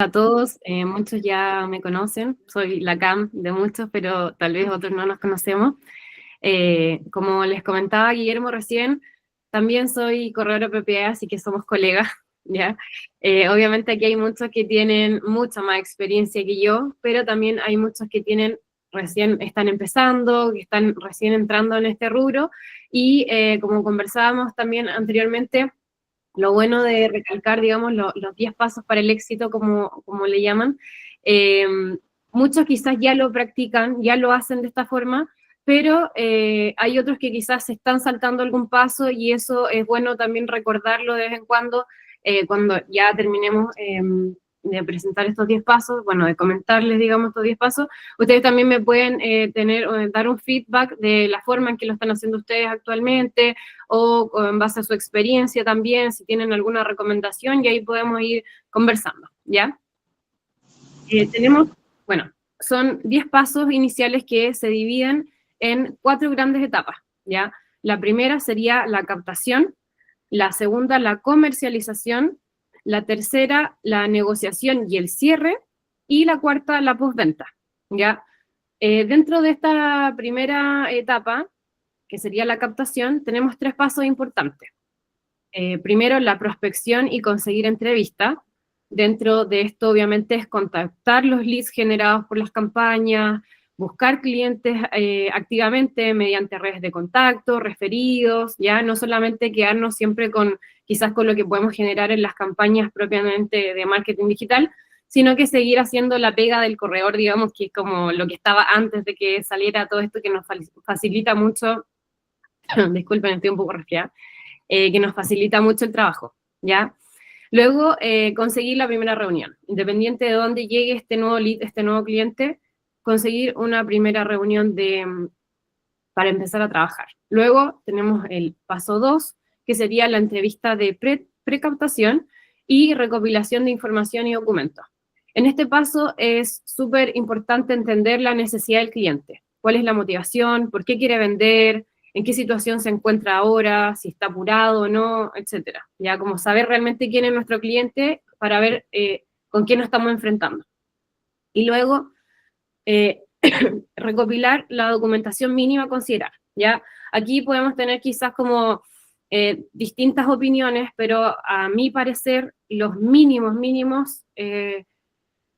A todos, muchos ya me conocen, soy la Cam de muchos, pero tal vez otros no nos conocemos. Como les comentaba Guillermo recién, también soy corredora de propiedad, así que somos colegas, ¿ya? Obviamente aquí hay muchos que tienen mucha más experiencia que yo, pero también hay muchos que recién están empezando, que están recién entrando en este rubro, y como conversábamos también anteriormente, lo bueno de recalcar, digamos, los 10 pasos para el éxito, como le llaman, eh, muchos quizás ya lo practican, ya lo hacen de esta forma, pero hay otros que quizás se están saltando algún paso y eso es bueno también recordarlo de vez en cuando ya terminemos de presentar estos 10 pasos, bueno, de comentarles, digamos, estos 10 pasos, ustedes también me pueden dar un feedback de la forma en que lo están haciendo ustedes actualmente, o en base a su experiencia también, si tienen alguna recomendación, y ahí podemos ir conversando, ¿ya? Bueno, son 10 pasos iniciales que se dividen en 4 grandes etapas, ¿ya? La primera sería la captación, la segunda la comercialización, la tercera la negociación y el cierre, y la cuarta la postventa, ¿ya? Dentro de esta primera etapa, que sería la captación, tenemos 3 pasos importantes. Primero, la prospección y conseguir entrevista. Dentro de esto, obviamente, es contactar los leads generados por las campañas, buscar clientes activamente mediante redes de contacto, referidos, ya no solamente quedarnos siempre quizás con lo que podemos generar en las campañas propiamente de marketing digital, sino que seguir haciendo la pega del corredor, digamos, que es como lo que estaba antes de que saliera todo esto, que nos facilita mucho, disculpen, estoy un poco resfriada, que nos facilita mucho el trabajo, ¿ya? Luego, conseguir la primera reunión. Independiente de dónde llegue este nuevo lead, este nuevo cliente, conseguir una primera reunión para empezar a trabajar. Luego tenemos el paso 2, que sería la entrevista de precaptación y recopilación de información y documentos. En este paso es súper importante entender la necesidad del cliente. ¿Cuál es la motivación? ¿Por qué quiere vender? ¿En qué situación se encuentra ahora? ¿Si está apurado o no? Etcétera. Ya como saber realmente quién es nuestro cliente para ver con quién nos estamos enfrentando. Y luego, recopilar la documentación mínima a considerar, ¿ya? Aquí podemos tener quizás como distintas opiniones, pero a mi parecer los mínimos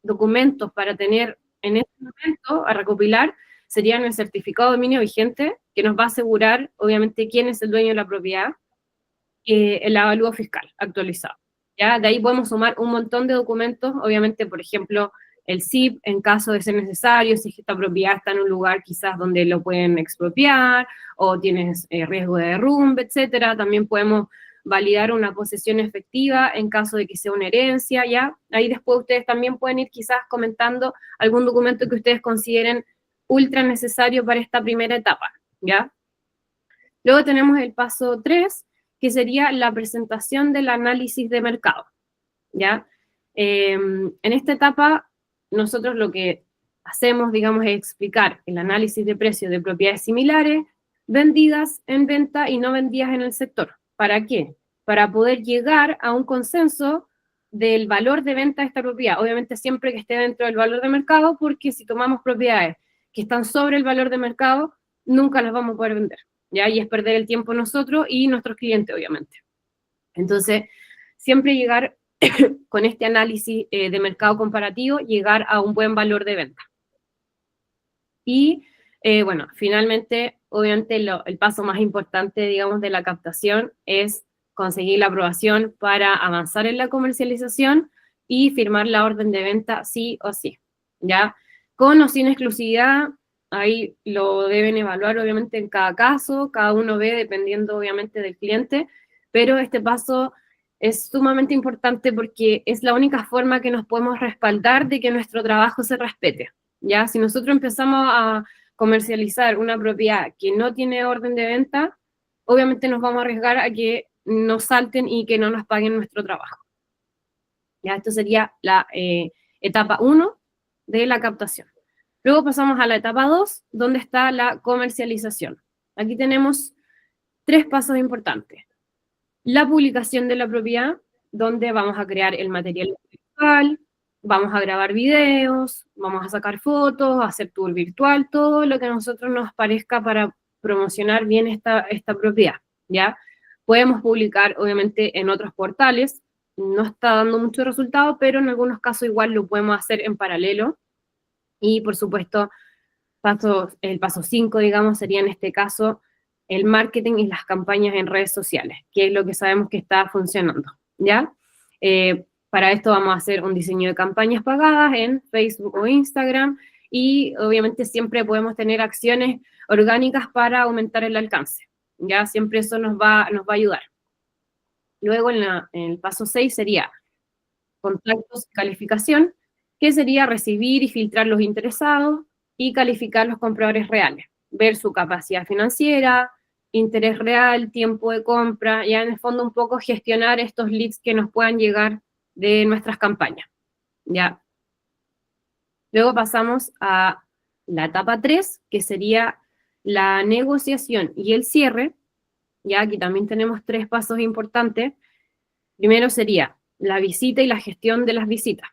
documentos para tener en este momento a recopilar serían el certificado de dominio vigente, que nos va a asegurar, obviamente, quién es el dueño de la propiedad, el avalúo fiscal actualizado. ¿Ya? De ahí podemos sumar un montón de documentos, obviamente, por ejemplo, el SIP, en caso de ser necesario, si esta propiedad está en un lugar quizás donde lo pueden expropiar, o tienes riesgo de derrumbe, etcétera. También podemos validar una posesión efectiva en caso de que sea una herencia, ¿ya? Ahí después ustedes también pueden ir quizás comentando algún documento que ustedes consideren ultra necesario para esta primera etapa, ¿ya? Luego tenemos el paso 3, que sería la presentación del análisis de mercado, ¿ya? En esta etapa, nosotros lo que hacemos, digamos, es explicar el análisis de precios de propiedades similares, vendidas en venta y no vendidas en el sector. ¿Para qué? Para poder llegar a un consenso del valor de venta de esta propiedad. Obviamente siempre que esté dentro del valor de mercado, porque si tomamos propiedades que están sobre el valor de mercado, nunca las vamos a poder vender, ¿ya? Y es perder el tiempo nosotros y nuestros clientes, obviamente. Entonces, siempre llegar con este análisis de mercado comparativo, llegar a un buen valor de venta. Y, bueno, finalmente, obviamente, el paso más importante, digamos, de la captación es conseguir la aprobación para avanzar en la comercialización y firmar la orden de venta sí o sí, ¿ya? Con o sin exclusividad, ahí lo deben evaluar, obviamente, en cada caso, cada uno ve dependiendo, obviamente, del cliente, pero este paso es sumamente importante porque es la única forma que nos podemos respaldar de que nuestro trabajo se respete, ¿ya? Si nosotros empezamos a comercializar una propiedad que no tiene orden de venta, obviamente nos vamos a arriesgar a que nos salten y que no nos paguen nuestro trabajo. ¿Ya? Esto sería la etapa 1 de la captación. Luego pasamos a la etapa 2, donde está la comercialización. Aquí tenemos 3 pasos importantes. La publicación de la propiedad, donde vamos a crear el material visual, vamos a grabar videos, vamos a sacar fotos, hacer tour virtual, todo lo que a nosotros nos parezca para promocionar bien esta propiedad, ¿ya? Podemos publicar, obviamente, en otros portales, no está dando mucho resultado, pero en algunos casos igual lo podemos hacer en paralelo. Y, por supuesto, el paso 5, digamos, sería en este caso el marketing y las campañas en redes sociales, que es lo que sabemos que está funcionando, ¿ya? Para esto vamos a hacer un diseño de campañas pagadas en Facebook o Instagram y obviamente siempre podemos tener acciones orgánicas para aumentar el alcance, ¿ya? Siempre eso nos va a ayudar. Luego en el paso 6 sería contactos y calificación, que sería recibir y filtrar los interesados y calificar los compradores reales, ver su capacidad financiera, interés real, tiempo de compra, ya en el fondo un poco gestionar estos leads que nos puedan llegar de nuestras campañas, ¿ya? Luego pasamos a la etapa 3, que sería la negociación y el cierre, ya aquí también tenemos 3 pasos importantes. Primero sería la visita y la gestión de las visitas,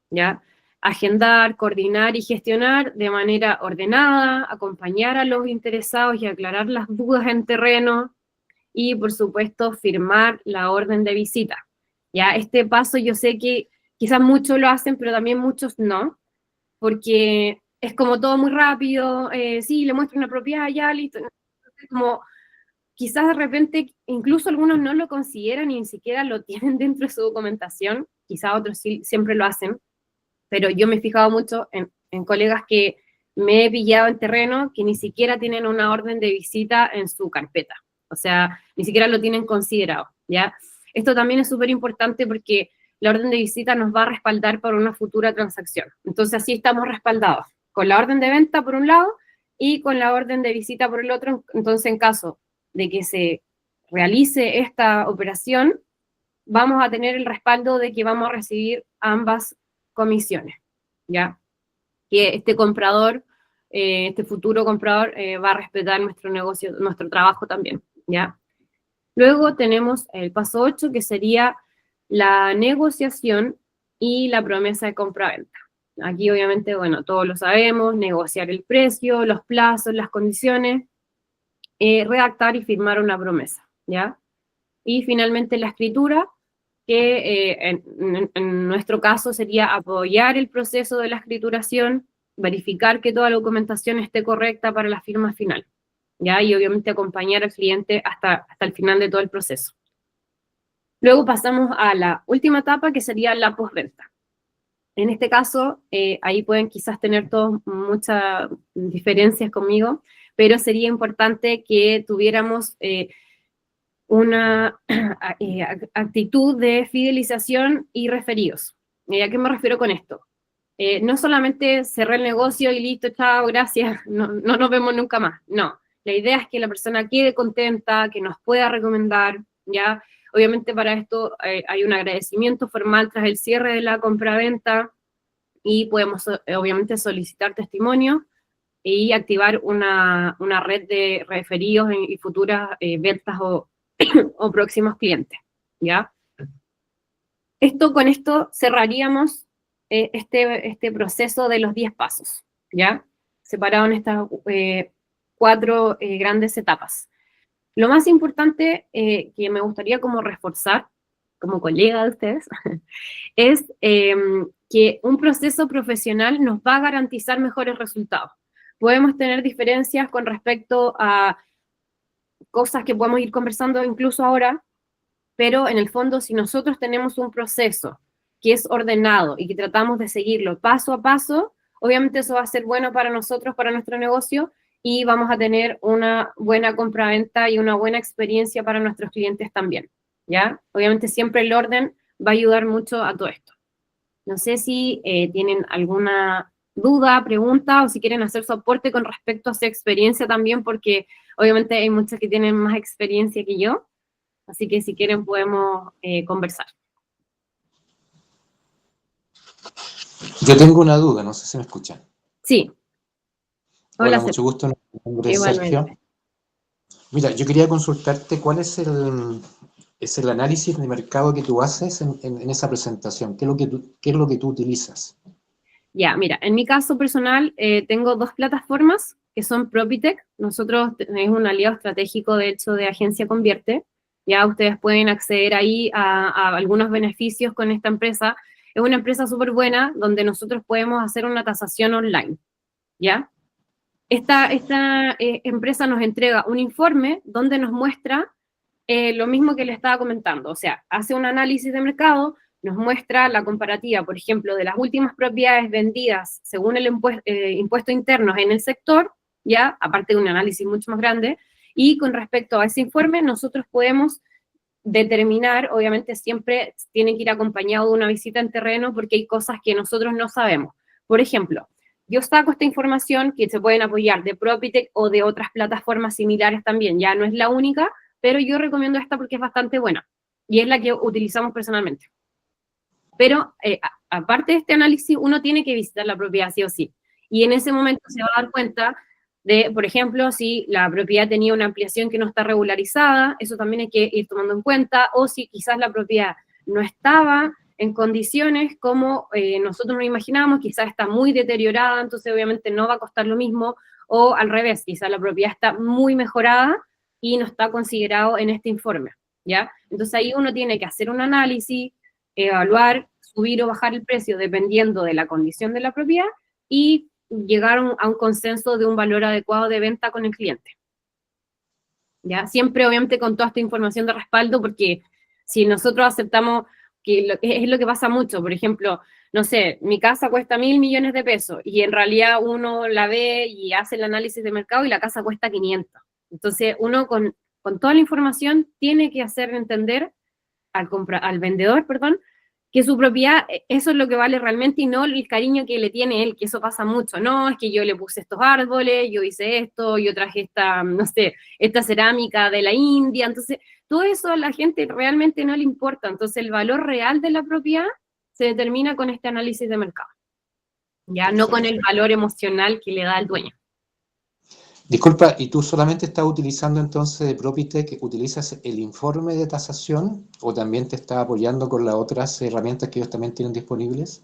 ¿ya? Agendar, coordinar y gestionar de manera ordenada, acompañar a los interesados y aclarar las dudas en terreno y, por supuesto, firmar la orden de visita. Ya, este paso yo sé que quizás muchos lo hacen, pero también muchos no, porque es como todo muy rápido, sí, le muestro una propiedad, ya, listo. Como quizás de repente incluso algunos no lo consideran y ni siquiera lo tienen dentro de su documentación, quizás otros sí siempre lo hacen, pero yo me he fijado mucho en colegas que me he pillado en terreno que ni siquiera tienen una orden de visita en su carpeta, o sea, ni siquiera lo tienen considerado, ¿ya? Esto también es súper importante porque la orden de visita nos va a respaldar para una futura transacción. Entonces así estamos respaldados, con la orden de venta por un lado y con la orden de visita por el otro. Entonces en caso de que se realice esta operación, vamos a tener el respaldo de que vamos a recibir ambas comisiones, ¿ya? Que este comprador, este futuro comprador, va a respetar nuestro negocio, nuestro trabajo también, ¿ya? Luego tenemos el paso 8, que sería la negociación y la promesa de compra-venta. Aquí obviamente, bueno, todos lo sabemos, negociar el precio, los plazos, las condiciones, redactar y firmar una promesa, ¿ya? Y finalmente la escritura, que en nuestro caso sería apoyar el proceso de la escrituración, verificar que toda la documentación esté correcta para la firma final, ¿ya? Y obviamente acompañar al cliente hasta el final de todo el proceso. Luego pasamos a la última etapa, que sería la postventa. En este caso, ahí pueden quizás tener todos muchas diferencias conmigo, pero sería importante que tuviéramos una actitud de fidelización y referidos. ¿A qué me refiero con esto? No solamente cerré el negocio y listo, chao, gracias, no nos vemos nunca más. No, la idea es que la persona quede contenta, que nos pueda recomendar, ¿ya? Obviamente para esto hay un agradecimiento formal tras el cierre de la compraventa y podemos obviamente solicitar testimonio y activar una red de referidos y futuras ventas o próximos clientes, ¿ya? Con esto cerraríamos este proceso de los 10 pasos, ¿ya? Separado en estas 4 grandes etapas. Lo más importante que me gustaría como reforzar, como colega de ustedes, es que un proceso profesional nos va a garantizar mejores resultados. Podemos tener diferencias con respecto a cosas que podemos ir conversando incluso ahora, pero en el fondo, si nosotros tenemos un proceso que es ordenado y que tratamos de seguirlo paso a paso, obviamente eso va a ser bueno para nosotros, para nuestro negocio, y vamos a tener una buena compraventa y una buena experiencia para nuestros clientes también, ¿ya? Obviamente siempre el orden va a ayudar mucho a todo esto. No sé si tienen alguna duda, pregunta, o si quieren hacer su aporte con respecto a su experiencia también, porque obviamente hay muchos que tienen más experiencia que yo. Así que si quieren podemos conversar. Yo tengo una duda, no sé si me escuchan. Sí. Hola, mucho gusto. Mi nombre es Sergio. Mira, yo quería consultarte cuál es es el análisis de mercado que tú haces en esa presentación. ¿Qué es lo que tú utilizas? Ya, mira, en mi caso personal tengo 2 plataformas que son Propitech. Nosotros es un aliado estratégico, de hecho, de Agencia Convierte. Ya ustedes pueden acceder ahí a algunos beneficios con esta empresa. Es una empresa súper buena donde nosotros podemos hacer una tasación online, ¿ya? Esta empresa nos entrega un informe donde nos muestra lo mismo que le estaba comentando, o sea, hace un análisis de mercado, nos muestra la comparativa, por ejemplo, de las últimas propiedades vendidas según el impuesto interno en el sector, ya, aparte de un análisis mucho más grande, y con respecto a ese informe, nosotros podemos determinar, obviamente siempre tiene que ir acompañado de una visita en terreno porque hay cosas que nosotros no sabemos. Por ejemplo, yo saco esta información que se pueden apoyar de Propitech o de otras plataformas similares también, ya no es la única, pero yo recomiendo esta porque es bastante buena y es la que utilizamos personalmente. Pero aparte de este análisis, uno tiene que visitar la propiedad sí o sí. Y en ese momento se va a dar cuenta de, por ejemplo, si la propiedad tenía una ampliación que no está regularizada, eso también hay que ir tomando en cuenta, o si quizás la propiedad no estaba en condiciones como nosotros nos imaginamos, quizás está muy deteriorada, entonces obviamente no va a costar lo mismo, o al revés, quizás la propiedad está muy mejorada y no está considerado en este informe, ¿ya? Entonces ahí uno tiene que hacer un análisis, evaluar, subir o bajar el precio dependiendo de la condición de la propiedad y llegar a un consenso de un valor adecuado de venta con el cliente. ¿Ya? Siempre, obviamente, con toda esta información de respaldo, porque si nosotros aceptamos que es lo que pasa mucho, por ejemplo, no sé, mi casa cuesta 1.000 millones de pesos y en realidad uno la ve y hace el análisis de mercado y la casa cuesta 500. Entonces, uno con toda la información tiene que hacer entender al vendedor, perdón, que su propiedad, eso es lo que vale realmente y no el cariño que le tiene él, que eso pasa mucho. No, es que yo le puse estos árboles, yo hice esto, yo traje esta, no sé, esta cerámica de la India. Entonces, todo eso a la gente realmente no le importa. Entonces, el valor real de la propiedad se determina con este análisis de mercado, ya no con el valor emocional que le da el dueño. Disculpa, ¿y tú solamente estás utilizando entonces de Propitech, utilizas el informe de tasación o también te estás apoyando con las otras herramientas que ellos también tienen disponibles?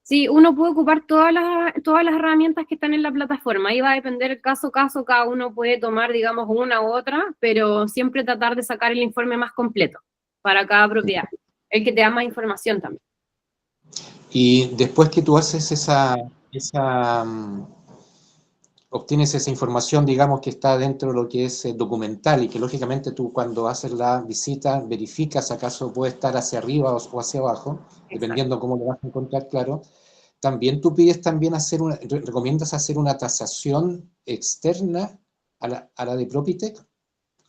Sí, uno puede ocupar todas las herramientas que están en la plataforma. Ahí va a depender el caso a caso, cada uno puede tomar, digamos, una u otra, pero siempre tratar de sacar el informe más completo para cada propiedad, el que te da más información también. Y después que tú haces obtienes esa información, digamos, que está dentro de lo que es documental y que lógicamente tú cuando haces la visita verificas acaso puede estar hacia arriba o hacia abajo, dependiendo cómo lo vas a encontrar, claro. También tú pides también recomiendas hacer una tasación externa a la de Propitech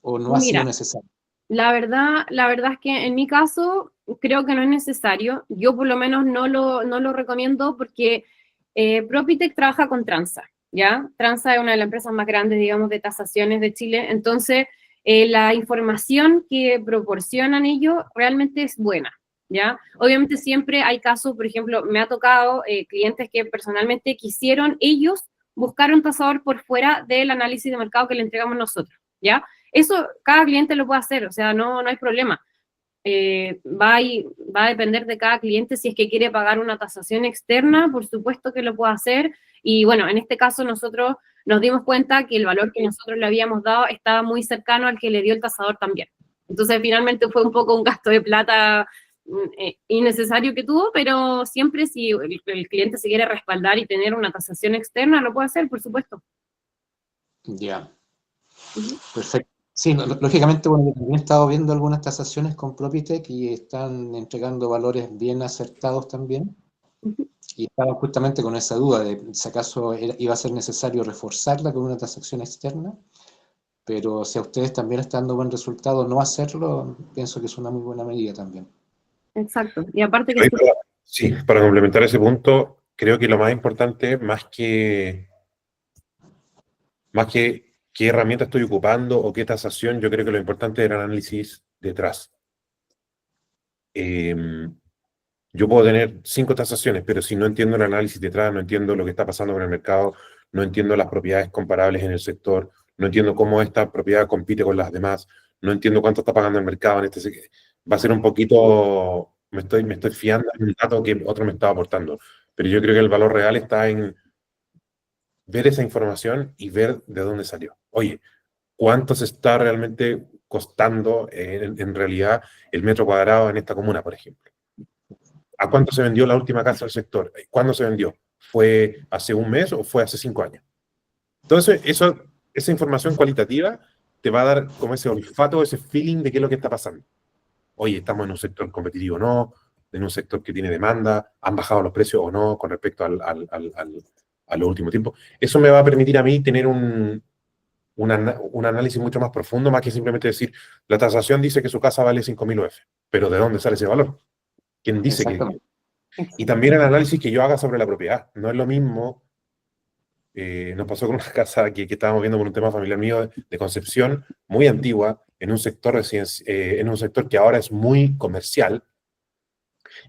o no ha sido necesario. La verdad es que en mi caso creo que no es necesario. Yo por lo menos no lo recomiendo porque Propitech trabaja con Transa, ¿ya? Transa es una de las empresas más grandes, digamos, de tasaciones de Chile. Entonces, la información que proporcionan ellos realmente es buena, ¿ya? Obviamente siempre hay casos, por ejemplo, me ha tocado clientes que personalmente quisieron ellos buscar un tasador por fuera del análisis de mercado que le entregamos nosotros, ¿ya? Eso cada cliente lo puede hacer, o sea, no hay problema. Va a depender de cada cliente si es que quiere pagar una tasación externa, por supuesto que lo puede hacer. Y bueno, en este caso nosotros nos dimos cuenta que el valor que nosotros le habíamos dado estaba muy cercano al que le dio el tasador también. Entonces finalmente fue un poco un gasto de plata innecesario que tuvo, pero siempre si el cliente se quiere respaldar y tener una tasación externa, lo puede hacer, por supuesto. Ya, perfecto. Sí, lógicamente, bueno, yo también he estado viendo algunas tasaciones con Propitech y están entregando valores bien acertados también. Y estaba justamente con esa duda de si acaso iba a ser necesario reforzarla con una tasación externa, pero si a ustedes también está dando buen resultado no hacerlo, pienso que es una muy buena medida también. Exacto. Y aparte que... Sí, para complementar ese punto, creo que lo más importante, más que qué herramienta estoy ocupando o qué tasación, yo creo que lo importante es el análisis detrás. Yo puedo tener 5 tasaciones, pero si no entiendo el análisis detrás, no entiendo lo que está pasando con el mercado, no entiendo las propiedades comparables en el sector, no entiendo cómo esta propiedad compite con las demás, no entiendo cuánto está pagando el mercado en este. Va a ser un poquito, me estoy fiando en un dato que otro me estaba aportando, pero yo creo que el valor real está en ver esa información y ver de dónde salió. Oye, ¿cuánto se está realmente costando en realidad el metro cuadrado en esta comuna, por ejemplo? ¿A cuánto se vendió la última casa del sector? ¿Cuándo se vendió? ¿Fue hace un mes o fue hace 5 años? Entonces, esa información cualitativa te va a dar como ese olfato, ese feeling de qué es lo que está pasando. Oye, estamos en un sector competitivo o no, en un sector que tiene demanda, han bajado los precios o no con respecto a los últimos tiempos. Eso me va a permitir a mí tener un análisis mucho más profundo, más que simplemente decir, la tasación dice que su casa vale 5.000 UF, pero ¿de dónde sale ese valor? ¿Quién dice que? Y también el análisis que yo haga sobre la propiedad. No es lo mismo, nos pasó con una casa que estábamos viendo por un tema familiar mío de Concepción, muy antigua, en un sector en un sector que ahora es muy comercial,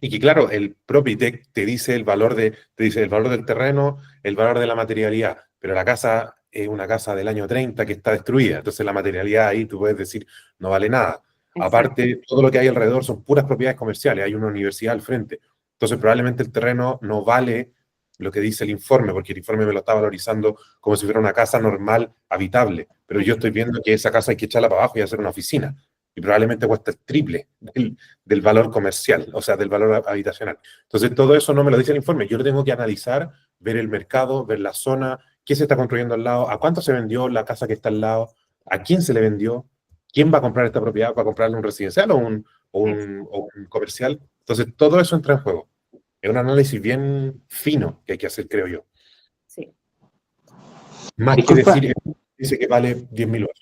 y que claro, el Propitech te dice el valor del terreno, el valor de la materialidad, pero la casa es una casa del año 30 que está destruida, entonces la materialidad ahí tú puedes decir no vale nada. Aparte, todo lo que hay alrededor son puras propiedades comerciales, hay una universidad al frente, entonces probablemente el terreno no vale lo que dice el informe, porque el informe me lo está valorizando como si fuera una casa normal, habitable, pero yo estoy viendo que esa casa hay que echarla para abajo y hacer una oficina, y probablemente cuesta el triple del valor comercial, o sea, del valor habitacional. Entonces, todo eso no me lo dice el informe, yo lo tengo que analizar, ver el mercado, ver la zona, qué se está construyendo al lado, a cuánto se vendió la casa que está al lado, a quién se le vendió, quién va a comprar esta propiedad, va a comprarle un residencial o un comercial. Entonces, todo eso entra en juego. Es un análisis bien fino que hay que hacer, creo yo. Sí. Más que decir, dice que vale 10.000 euros.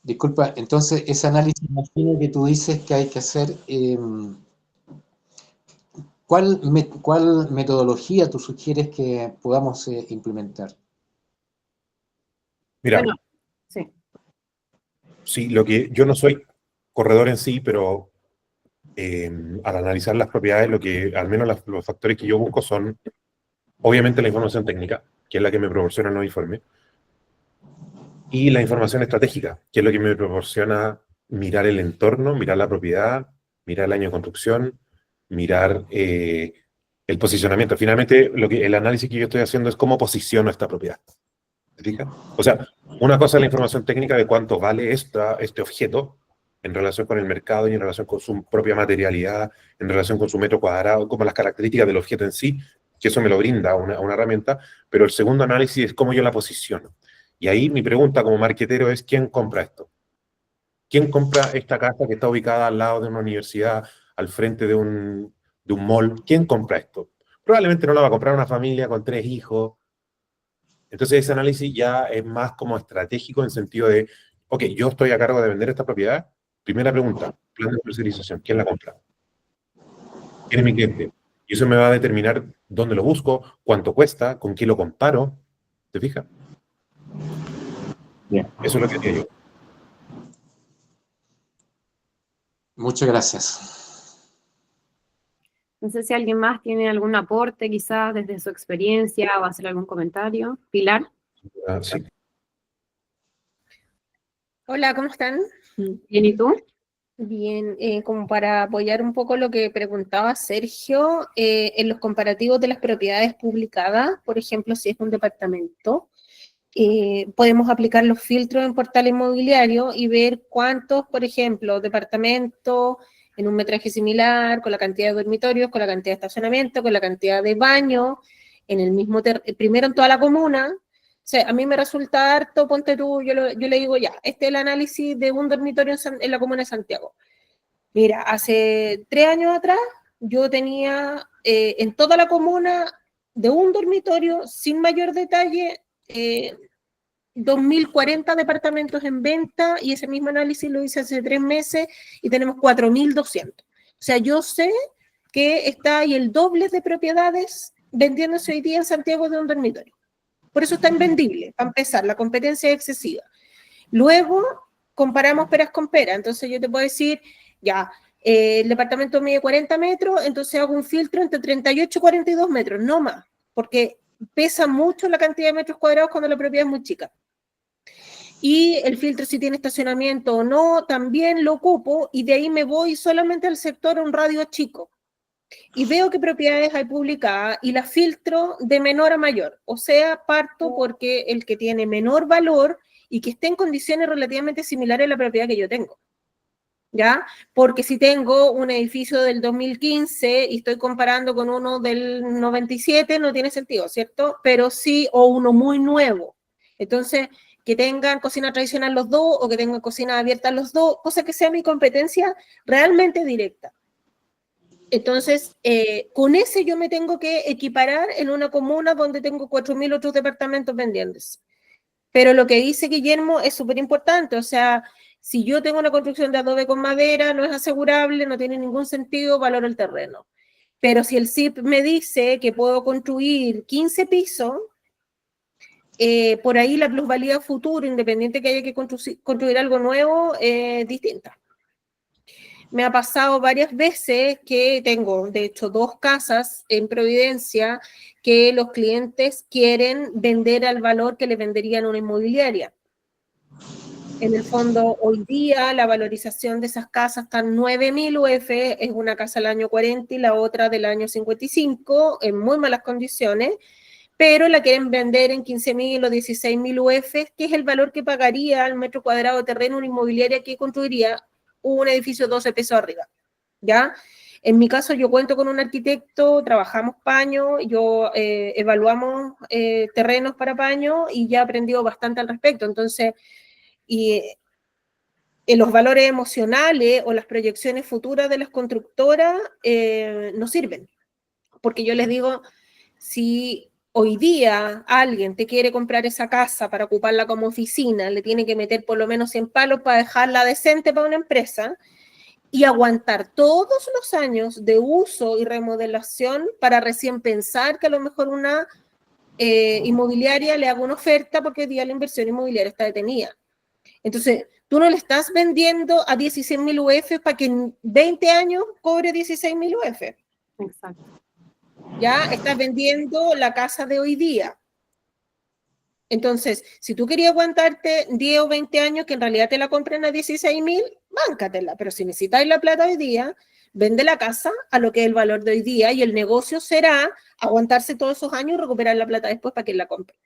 Disculpa, entonces ese análisis más fino que tú dices que hay que hacer, ¿cuál metodología tú sugieres que podamos implementar? Mira, Bueno, sí. Sí, yo no soy corredor en sí, pero al analizar las propiedades, al menos los factores que yo busco son, obviamente, la información técnica, que es la que me proporciona los informes, y la información estratégica, que es lo que me proporciona mirar el entorno, mirar la propiedad, mirar el año de construcción, mirar el posicionamiento. Finalmente, el análisis que yo estoy haciendo es cómo posiciono esta propiedad. ¿Te fijas? O sea, una cosa es la información técnica de cuánto vale este objeto en relación con el mercado y en relación con su propia materialidad, en relación con su metro cuadrado, como las características del objeto en sí, que eso me lo brinda una herramienta, pero el segundo análisis es cómo yo la posiciono. Y ahí mi pregunta como marquetero es, ¿quién compra esto? ¿Quién compra esta casa que está ubicada al lado de una universidad, al frente de un mall? ¿Quién compra esto? Probablemente no la va a comprar una familia con 3 hijos. Entonces ese análisis ya es más como estratégico en sentido de, ok, yo estoy a cargo de vender esta propiedad. Primera pregunta, plan de comercialización, ¿quién la compra? ¿Quién es mi cliente? Y eso me va a determinar dónde lo busco, cuánto cuesta, con quién lo comparo. ¿Te fijas? Bien. Eso es lo que haría yo. Muchas gracias. No sé si alguien más tiene algún aporte, quizás desde su experiencia, o hacer algún comentario. Pilar. Sí. Hola, ¿cómo están? Bien, ¿y tú? Bien, como para apoyar un poco lo que preguntaba Sergio, en los comparativos de las propiedades publicadas, por ejemplo, si es un departamento, podemos aplicar los filtros en portal inmobiliario y ver cuántos, por ejemplo, departamentos en un metraje similar, con la cantidad de dormitorios, con la cantidad de estacionamiento, con la cantidad de baños, en el mismo primero en toda la comuna. O sea, a mí me resulta harto, ponte tú, yo le digo ya, este es el análisis de un dormitorio en la comuna de Santiago. Mira, hace 3 años atrás yo tenía en toda la comuna de un dormitorio, sin mayor detalle, 2.040 departamentos en venta, y ese mismo análisis lo hice hace 3 meses y tenemos 4.200. O sea, yo sé que está ahí el doble de propiedades vendiéndose hoy día en Santiago de un dormitorio. Por eso está invendible, para empezar, la competencia es excesiva. Luego, comparamos peras con peras. Entonces yo te puedo decir, ya, el departamento mide 40 metros, entonces hago un filtro entre 38 y 42 metros, no más, porque pesa mucho la cantidad de metros cuadrados cuando la propiedad es muy chica. Y el filtro si tiene estacionamiento o no, también lo ocupo y de ahí me voy solamente al sector a un radio chico. Y veo qué propiedades hay publicadas y las filtro de menor a mayor. O sea, parto porque el que tiene menor valor y que esté en condiciones relativamente similares a la propiedad que yo tengo. ¿Ya? Porque si tengo un edificio del 2015 y estoy comparando con uno del 97, no tiene sentido, ¿cierto? Pero sí, o uno muy nuevo. Entonces, que tengan cocina tradicional los dos o que tengan cocina abierta los dos, cosa que sea mi competencia realmente directa. Entonces, con ese yo me tengo que equiparar en una comuna donde tengo 4.000 otros departamentos vendiéndose. Pero lo que dice Guillermo es súper importante, o sea, si yo tengo una construcción de adobe con madera, no es asegurable, no tiene ningún sentido, valoro el terreno. Pero si el CIP me dice que puedo construir 15 pisos, por ahí la plusvalía futuro, independiente que haya que construir algo nuevo, es distinta. Me ha pasado varias veces que tengo, de hecho, 2 casas en Providencia que los clientes quieren vender al valor que le venderían una inmobiliaria. En el fondo, hoy día la valorización de esas casas está en 9.000 UF, es una casa del año 40 y la otra del año 55, en muy malas condiciones, pero la quieren vender en 15.000 o 16.000 UF, que es el valor que pagaría al metro cuadrado de terreno una inmobiliaria que construiría un edificio 12 pesos arriba, ¿ya? En mi caso, yo cuento con un arquitecto, trabajamos paño, evaluamos terrenos para paño y ya he aprendido bastante al respecto. Entonces, y los valores emocionales o las proyecciones futuras de las constructoras no sirven. Porque yo les digo, si hoy día alguien te quiere comprar esa casa para ocuparla como oficina, le tiene que meter por lo menos 100 palos para dejarla decente para una empresa y aguantar todos los años de uso y remodelación para recién pensar que a lo mejor una inmobiliaria le haga una oferta porque hoy día la inversión inmobiliaria está detenida. Entonces, tú no le estás vendiendo a 16.000 UF para que en 20 años cobre 16.000 UF. Exacto. Ya estás vendiendo la casa de hoy día. Entonces, si tú querías aguantarte 10 o 20 años que en realidad te la compren a 16.000, báncatela. Pero si necesitáis la plata hoy día, vende la casa a lo que es el valor de hoy día y el negocio será aguantarse todos esos años y recuperar la plata después para que la compre.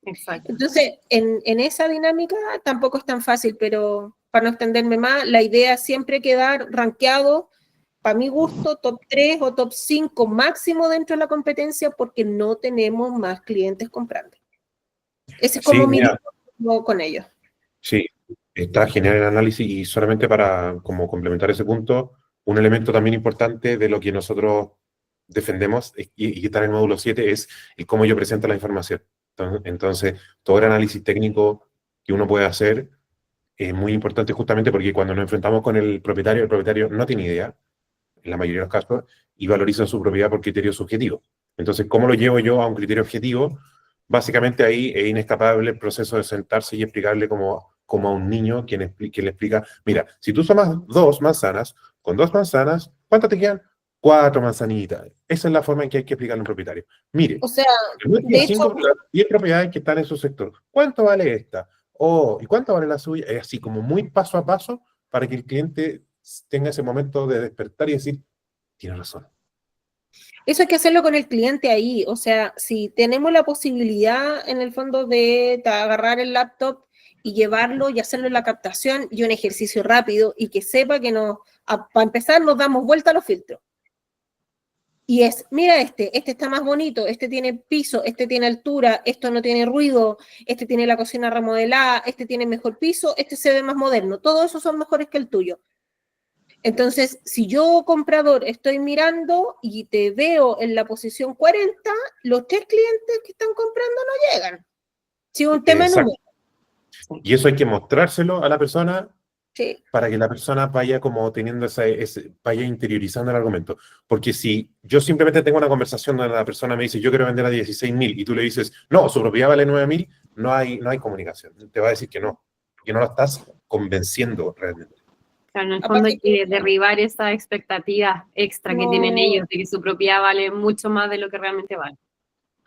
Exacto. Entonces, en esa dinámica tampoco es tan fácil, pero para no extenderme más, la idea es siempre quedar rankeado, para mi gusto, top 3 o top 5 máximo dentro de la competencia porque no tenemos más clientes comprando. Ese es como Sí, mi mira, diálogo con ellos. sí, está genial el análisis y solamente para como complementar ese punto, un elemento también importante de lo que nosotros defendemos y que está en el módulo 7 es el cómo yo presento la información. Entonces, todo el análisis técnico que uno puede hacer es muy importante justamente porque cuando nos enfrentamos con el propietario no tiene idea, en la mayoría de los casos, y valoriza su propiedad por criterios subjetivos. Entonces, ¿cómo lo llevo yo a un criterio objetivo? Básicamente ahí es inescapable el proceso de sentarse y explicarle como a un niño quien le explica, mira, si tú sumas 2 manzanas, con 2 manzanas, ¿cuántas te quedan? 4 manzanitas. Esa es la forma en que hay que explicarle a un propietario. Mire, O sea, de hecho, 10 propiedades que están en su sector. ¿Cuánto vale esta? Oh, ¿y cuánto vale la suya? Es así como muy paso a paso para que el cliente tenga ese momento de despertar y decir, tiene razón. eso hay que hacerlo con el cliente ahí. O sea, si tenemos la posibilidad en el fondo de agarrar el laptop y llevarlo y hacerlo en la captación y un ejercicio rápido y que sepa que para empezar nos damos vuelta a los filtros. Y es, mira este está más bonito, este tiene piso, este tiene altura, esto no tiene ruido, este tiene la cocina remodelada, este tiene mejor piso, este se ve más moderno. Todos esos son mejores que el tuyo. Entonces, si yo, comprador, estoy mirando y te veo en la posición 40, los 3 clientes que están comprando no llegan. Si es un tema de número. Y eso hay que mostrárselo a la persona Sí. para que la persona vaya como teniendo vaya interiorizando el argumento. Porque si yo simplemente tengo una conversación donde la persona me dice, yo quiero vender a 16.000 y tú le dices, no, su propiedad vale 9.000, no hay comunicación. Te va a decir que no, porque no lo estás convenciendo realmente. Claro, en el fondo hay que derribar esa expectativa extra que tienen ellos de que su propiedad vale mucho más de lo que realmente vale.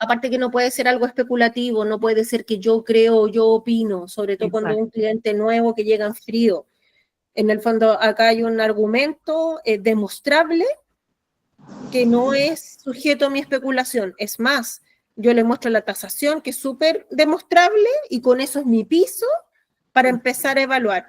Aparte que no puede ser algo especulativo, no puede ser que yo creo, yo opino, sobre todo Exacto. cuando es un cliente nuevo que llega en frío. En el fondo, acá hay un argumento demostrable que no es sujeto a mi especulación. Es más, yo le muestro la tasación, que es súper demostrable, y con eso es mi piso para empezar a evaluar.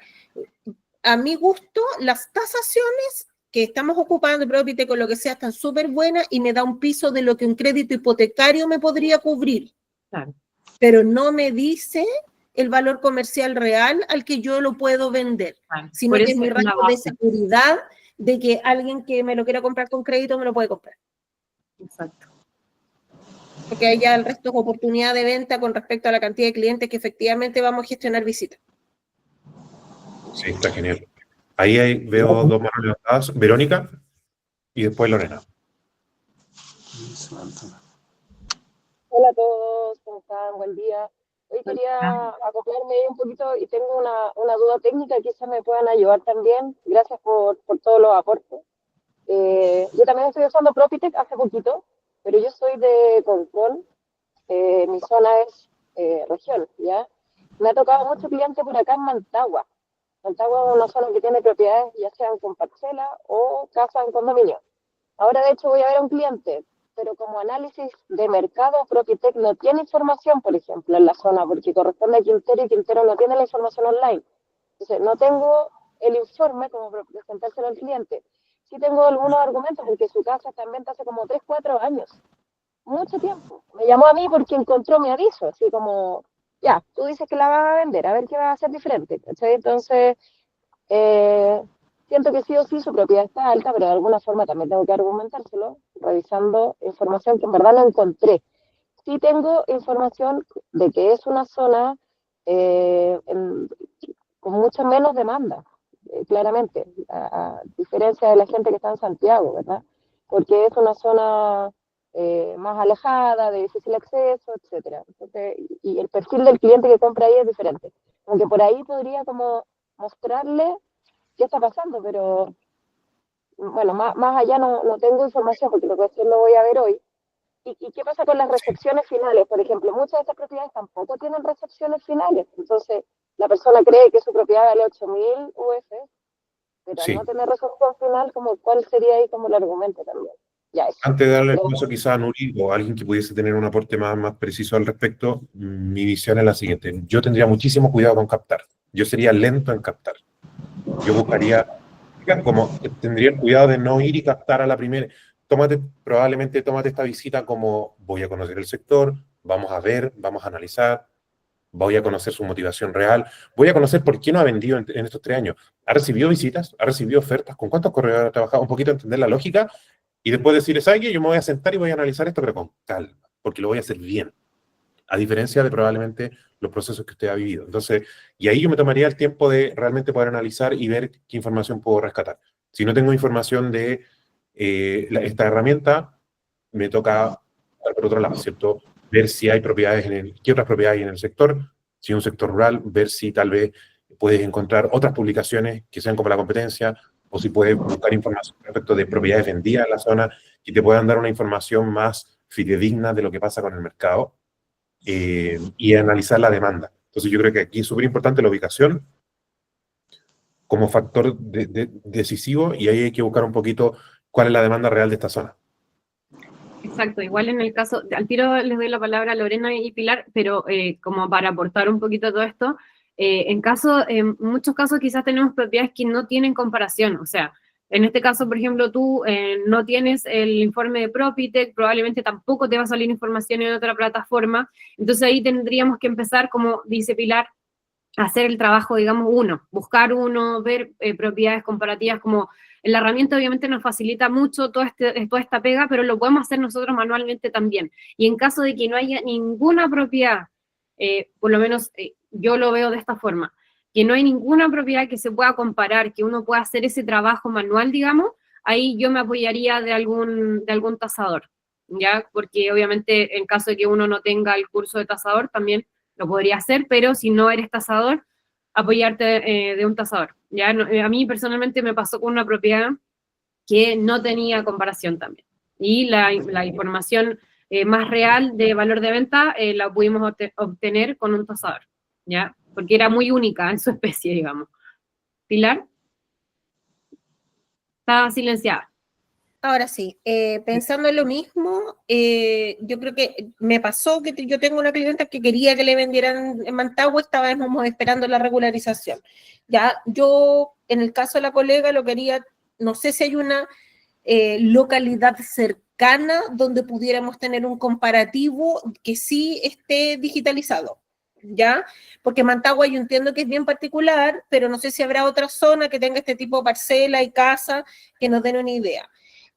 A mi gusto, las tasaciones que estamos ocupando, Propitech o lo que sea, están súper buenas y me da un piso de lo que un crédito hipotecario me podría cubrir. Claro. Pero no me dice el valor comercial real al que yo lo puedo vender, Claro. sino Por que es eso mi es una rango de base. seguridad de que alguien que me lo quiera comprar con crédito me lo puede comprar. Exacto. Porque hay ya el resto es oportunidad de venta con respecto a la cantidad de clientes que efectivamente vamos a gestionar visitas. Sí, está genial. Ahí veo dos manos levantadas, Verónica y después Lorena. Hola a todos, ¿cómo están? Buen día. Hoy quería acoplarme un poquito y tengo una duda técnica, quizás me puedan ayudar también. Gracias por todos los aportes. Yo también estoy usando Propitech hace poquito, pero yo soy de Control. Mi zona es región, ¿ya? Me ha tocado mucho cliente por acá en Mantagua. Mantagua es una zona que tiene propiedades ya sean con parcela o casa en condominio. Ahora, de hecho, voy a ver a un cliente, pero como análisis de mercado, Propitech no tiene información, por ejemplo, en la zona, porque corresponde a Quintero y Quintero no tiene la información online. Entonces, no tengo el informe como para presentárselo al cliente. Sí tengo algunos argumentos, porque su casa está en venta hace como 3, 4 años. Mucho tiempo. Me llamó a mí porque encontró mi aviso, así como, ya, tú dices que la vas a vender, a ver qué va a hacer diferente, ¿cachai? Entonces, siento que sí o sí su propiedad está alta, pero de alguna forma también tengo que argumentárselo, revisando información que en verdad no encontré. Sí tengo información de que es una zona con mucha menos demanda, claramente, a diferencia de la gente que está en Santiago, ¿verdad? Porque es una zona más alejada, de difícil acceso, etcétera. Entonces, y el perfil del cliente que compra ahí es diferente. Aunque por ahí podría como mostrarle qué está pasando, pero bueno, más allá no tengo información porque lo voy a ver hoy. ¿Y qué pasa con las recepciones finales? Por ejemplo, muchas de estas propiedades tampoco tienen recepciones finales. Entonces, la persona cree que su propiedad vale 8.000 UF, pero al no Sí. tener recepción final, ¿cuál sería ahí como el argumento también? Ya, eso. Antes de darle el paso quizá a Nuri o a alguien que pudiese tener un aporte más preciso al respecto, mi visión es la siguiente. Yo tendría muchísimo cuidado con captar. Yo sería lento en captar. Yo buscaría, como tendría el cuidado de no ir y captar a la primera. Probablemente tómate esta visita como voy a conocer el sector, vamos a ver, vamos a analizar, voy a conocer su motivación real, voy a conocer por qué no ha vendido en estos 3 años. ¿Ha recibido visitas? ¿Ha recibido ofertas? ¿Con cuántos corredores ha trabajado? Un poquito entender la lógica y después decir, ¿sabes qué? Yo me voy a sentar y voy a analizar esto, pero con calma, porque lo voy a hacer bien, a diferencia de probablemente los procesos que usted ha vivido. Entonces, y ahí yo me tomaría el tiempo de realmente poder analizar y ver qué información puedo rescatar. Si no tengo información de esta herramienta, me toca, por otro lado, ¿cierto? Ver si hay propiedades qué otras propiedades hay en el sector, si es un sector rural, ver si tal vez puedes encontrar otras publicaciones que sean como la competencia, o si puedes buscar información respecto de propiedades vendidas en la zona, que te puedan dar una información más fidedigna de lo que pasa con el mercado, y analizar la demanda. Entonces yo creo que aquí es súper importante la ubicación como factor decisivo, y ahí hay que buscar un poquito cuál es la demanda real de esta zona. Exacto, igual en el caso, al tiro les doy la palabra a Lorena y Pilar, pero como para aportar un poquito a todo esto, en muchos casos quizás tenemos propiedades que no tienen comparación, o sea, en este caso, por ejemplo, tú no tienes el informe de Propitech, probablemente tampoco te va a salir información en otra plataforma, entonces ahí tendríamos que empezar, como dice Pilar, a hacer el trabajo, digamos, buscar ver propiedades comparativas como la herramienta obviamente nos facilita mucho toda esta pega, pero lo podemos hacer nosotros manualmente también. Y en caso de que no haya ninguna propiedad, por lo menos yo lo veo de esta forma, que no hay ninguna propiedad que se pueda comparar, que uno pueda hacer ese trabajo manual, digamos, ahí yo me apoyaría de algún tasador, ¿ya? Porque obviamente en caso de que uno no tenga el curso de tasador, también lo podría hacer, pero si no eres tasador, apoyarte de un tasador. ¿Ya? A mí personalmente me pasó con una propiedad que no tenía comparación también. Y la información más real de valor de venta, la pudimos obtener con un tasador, ¿ya? Porque era muy única en su especie, digamos. Pilar, está silenciada. Ahora sí, pensando en lo mismo, yo creo que me pasó que yo tengo una clienta que quería que le vendieran en Mantagua, estábamos esperando la regularización. Ya, yo, en el caso de la colega, lo quería, no sé si hay una localidad cercana donde pudiéramos tener un comparativo que sí esté digitalizado, ¿ya? Porque Mantagua yo entiendo que es bien particular, pero no sé si habrá otra zona que tenga este tipo de parcela y casa que nos den una idea.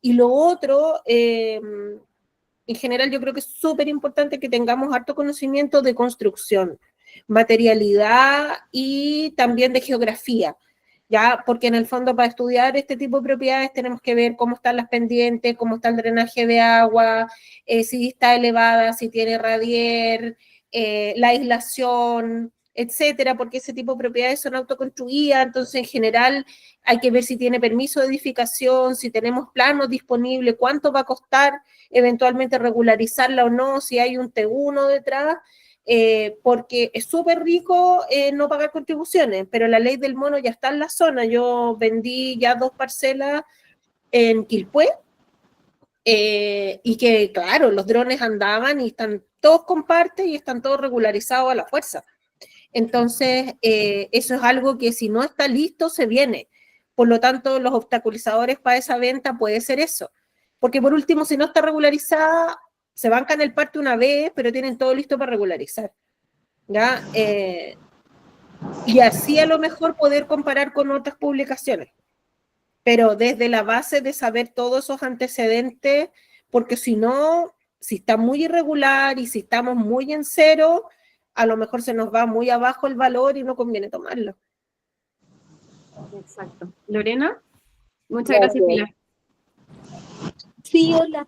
Y lo otro, en general yo creo que es súper importante que tengamos harto conocimiento de construcción, materialidad y también de geografía, ¿ya? Porque en el fondo para estudiar este tipo de propiedades tenemos que ver cómo están las pendientes, cómo está el drenaje de agua, si está elevada, si tiene radier, la aislación, etcétera, porque ese tipo de propiedades son autoconstruidas, entonces en general hay que ver si tiene permiso de edificación, si tenemos planos disponibles, cuánto va a costar eventualmente regularizarla o no, si hay un T1 detrás, porque es súper rico no pagar contribuciones, pero la ley del mono ya está en la zona. Yo vendí ya 2 parcelas en Quilpué, y que claro, los drones andaban y están todos con parte y están todos regularizados a la fuerza. Entonces, eso es algo que si no está listo, se viene. Por lo tanto, los obstaculizadores para esa venta puede ser eso. Porque por último, si no está regularizada, se bancan el parte una vez, pero tienen todo listo para regularizar. ¿Ya? Y así a lo mejor poder comparar con otras publicaciones. Pero desde la base de saber todos esos antecedentes, porque si no, si está muy irregular y si estamos muy en cero, a lo mejor se nos va muy abajo el valor y no conviene tomarlo. Exacto. Lorena, muchas gracias, Pilar. Sí, hola.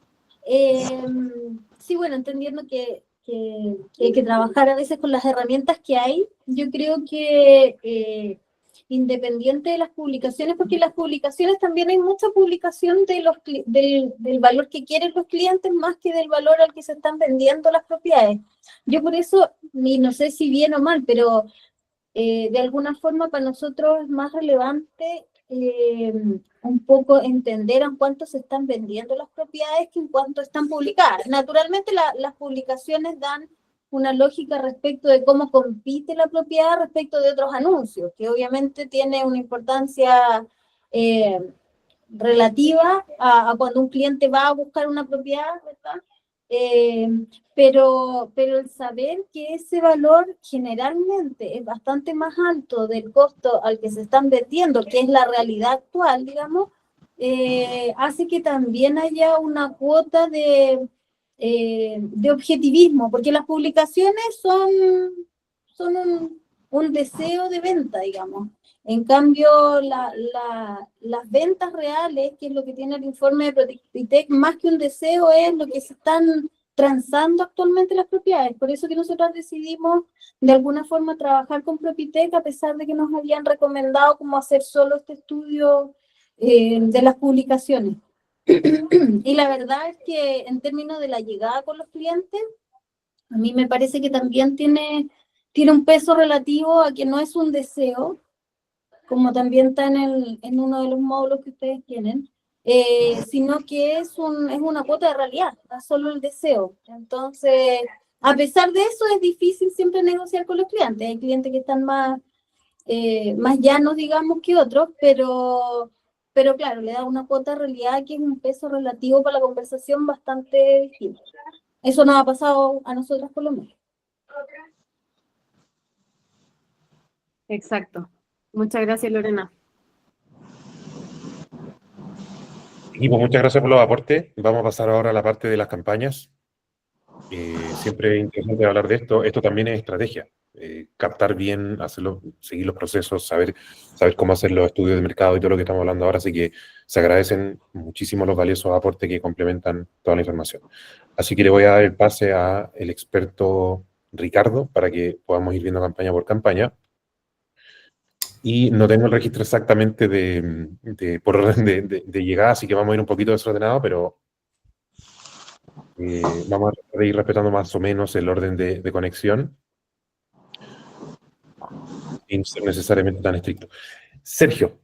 Sí, bueno, entendiendo que hay que trabajar a veces con las herramientas que hay, yo creo que independiente de las publicaciones, porque en las publicaciones también hay mucha publicación de del valor que quieren los clientes más que del valor al que se están vendiendo las propiedades. Yo por eso, y no sé si bien o mal, pero de alguna forma para nosotros es más relevante un poco entender en cuánto se están vendiendo las propiedades que en cuánto están publicadas. Naturalmente las publicaciones dan una lógica respecto de cómo compite la propiedad respecto de otros anuncios, que obviamente tiene una importancia relativa a cuando un cliente va a buscar una propiedad, ¿verdad? Pero el saber que ese valor generalmente es bastante más alto del costo al que se están vendiendo, que es la realidad actual, digamos, hace que también haya una cuota de objetivismo, porque las publicaciones son un deseo de venta, digamos. En cambio, las ventas reales, que es lo que tiene el informe de Propitec, más que un deseo, es lo que se están transando actualmente las propiedades. Por eso que nosotros decidimos de alguna forma trabajar con Propitec, a pesar de que nos habían recomendado cómo hacer solo este estudio de las publicaciones. Y la verdad es que en términos de la llegada con los clientes, a mí me parece que también tiene un peso relativo a que no es un deseo, como también está en uno de los módulos que ustedes tienen, sino que es una cuota de realidad, no solo el deseo. Entonces, a pesar de eso, es difícil siempre negociar con los clientes. Hay clientes que están más llanos, digamos, que otros, pero claro, le da una cuota de realidad que es un peso relativo para la conversación bastante distinto. Eso nos ha pasado a nosotras por lo menos. Exacto. Muchas gracias, Lorena. Equipo, muchas gracias por los aportes. Vamos a pasar ahora a la parte de las campañas. Siempre es interesante hablar de esto. Esto también es estrategia. Captar bien, hacerlo, seguir los procesos, saber cómo hacer los estudios de mercado y todo lo que estamos hablando ahora. Así que se agradecen muchísimo los valiosos aportes que complementan toda la información. Así que le voy a dar el pase al experto Ricardo para que podamos ir viendo campaña por campaña. Y no tengo el registro exactamente por orden de llegada, así que vamos a ir un poquito desordenado, pero Vamos a ir respetando más o menos el orden de conexión, sin ser necesariamente tan estricto. Sergio.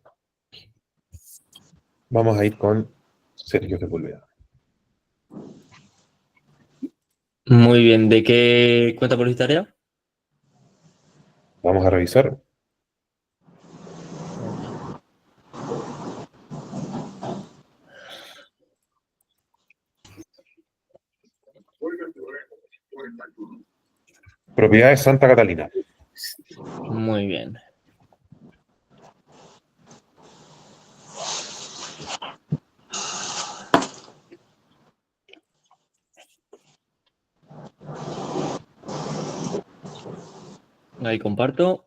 Vamos a ir con Sergio Sepúlveda. Muy bien, ¿de qué cuenta publicitaria? Vamos a revisar. Propiedades Santa Catalina. Muy bien. Ahí comparto.